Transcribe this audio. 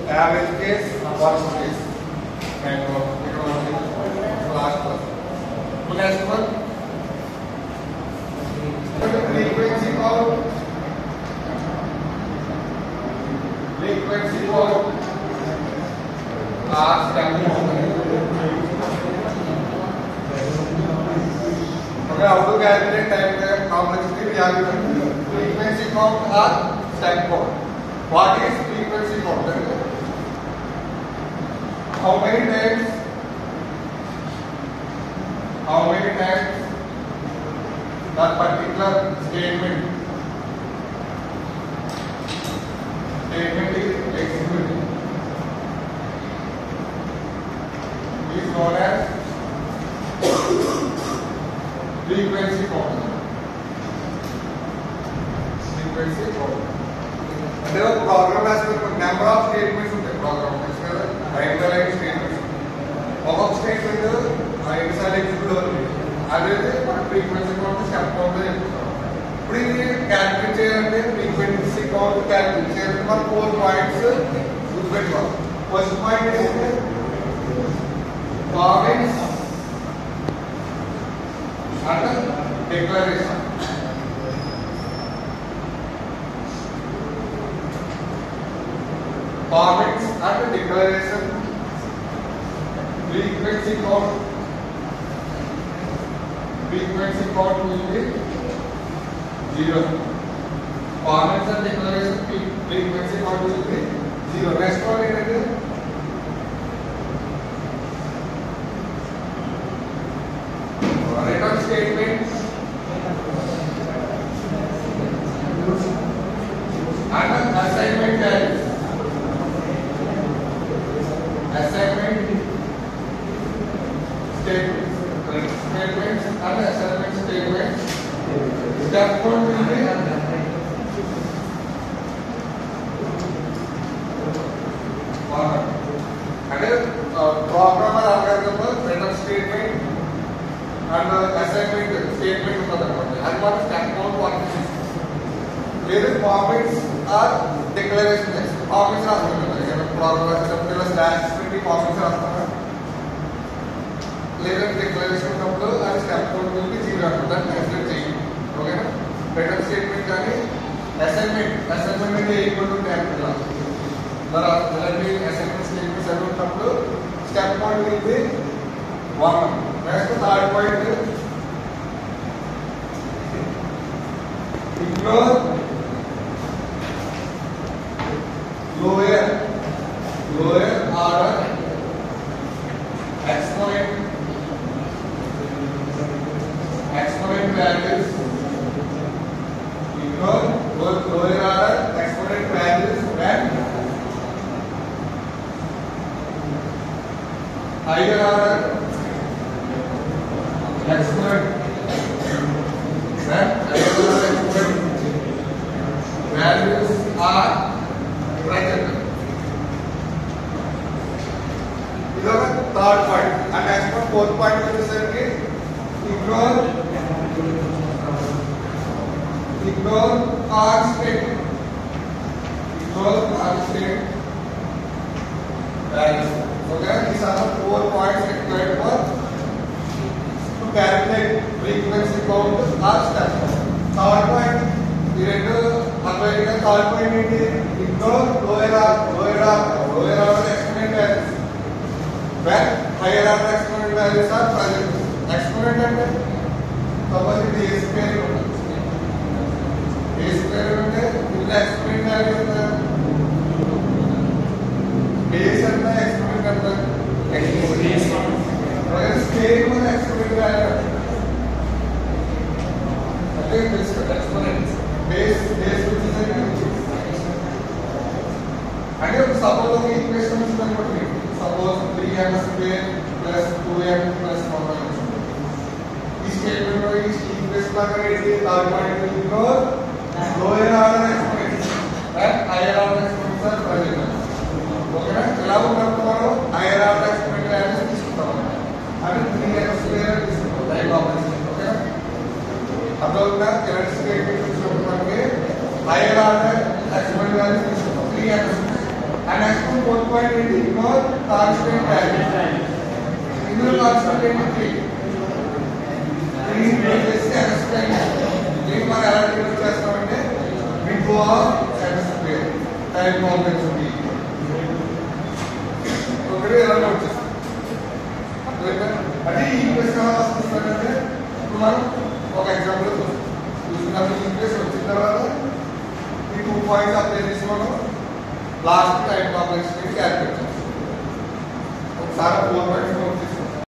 average case, worst case. And last one. Next one. Frequency count. Frequency count. R standing. Okay, how to calculate time complexity we have frequency count or step count. What is frequency count? How many times that particular statement is executed is known as frequency count. Frequency count. అంటే ఒక programme రాసినప్పుడు number of statements ఉంటాయి programme కదా right line statements ఒక్కొక్క statement ఎన్నిసార్లు execute అవుతుంది అదైతే మన ఫ్రీక్వెన్సీ కౌంట్ స్టెప్ కౌంట్ చెప్తున్నాం. ఇప్పుడు ఇది క్యాల్కులేట్ చేయాలంటే ఫ్రీక్వెన్సీ కౌంట్ క్యాల్కులేట్ చేయాలంటే మనం 4 పాయింట్స్ గుర్తుపెట్టుకోవాలి. ఫస్ట్ పాయింట్ ఏంటంటే ఫార్మింగ్స్ అంటే declaration. Formats and declaration. Frequency count will be 0. Formats and declaration frequency count will be 0. Next one is return statement and assignment values. Assignment statements and assignment statements. Step one will be program algorithm return statement and assignment statement and what step one where formats are declarations. Formats are program slash formats are later declaration ఉన్నప్పుడు అది step 1 will be 0 దాన్ని calculate చేయండి. ఓకేనా? Return statement కానీ assignment అంటే equal to 10 ఇలా మరి ఇలాంటి అసైన్మెంట్ స్టేట్మెంట్స్ అవి ఉన్నప్పుడు step 1 will be 1. Next third point ignore lower order exponent values. Ignore lower order exponent values when higher order exponent values are present. Third point and next one fourth point is ignore constant values. Okay, these are the 4 points required for to calculate frequency count or step. Third point third point is ignore lower order exponent values when higher order exponent values are present. Exponent అంటే suppose it is square అంటే ఇలా exponent value ఎంత base ఎంత exponent ఎంత scale మన exponent value అంటే exponent base which is అంటే suppose ఒక ఈక్వేషన్ ఉందనుకోండి suppose 3m square plus 2m plus 1 इस स्टेटमेंट में इस इक्वेशन का करेंगे थर्ड पॉइंट में लिखो lower order exponent and higher order exponent are present. ओकेना ఎలా ఉంటుందో हायर ऑर्डर एक्सपोनेंट వాల్యూస్ తీసుకుంటాం అది 3m square తీసుకుంటాం రైట్ ఆపరేషన్. ఓకేనా అదొక కరెంట్ స్టేట్మెంట్ తీసుకుంటాం మనకి हायर ऑर्डर एक्सपोनेंट వాల్యూస్ తీసుకుంటాం 3m and exponent fourth point ఏంటి? Ignore constant value. ఇందులో కాన్స్టెంట్ ఏంటి? 3 వచ్చేసి x ప్రైమ్. దీన్ని మనం ఎలా డినోట్ చేస్తామంటే big O x square time complexity. ఒకటి ఎలా నోట్ చేస్తాం. అంటే ఈ ఈక్వేషన్ ఎలా వస్తుందంటే ఇప్పుడు మనం ఒక ఎగ్జాంపుల్ చూసుకున్నప్పుడు ఈక్వేషన్ వచ్చిన తర్వాత ఈ 2 పాయింట్స్ అప్లై చేసి మనం లాస్ట్ టైం కాంప్లెక్సిటీ క్యాలిక్యులేట్ చేస్తాం. ఒకసారి 4 పాయింట్స్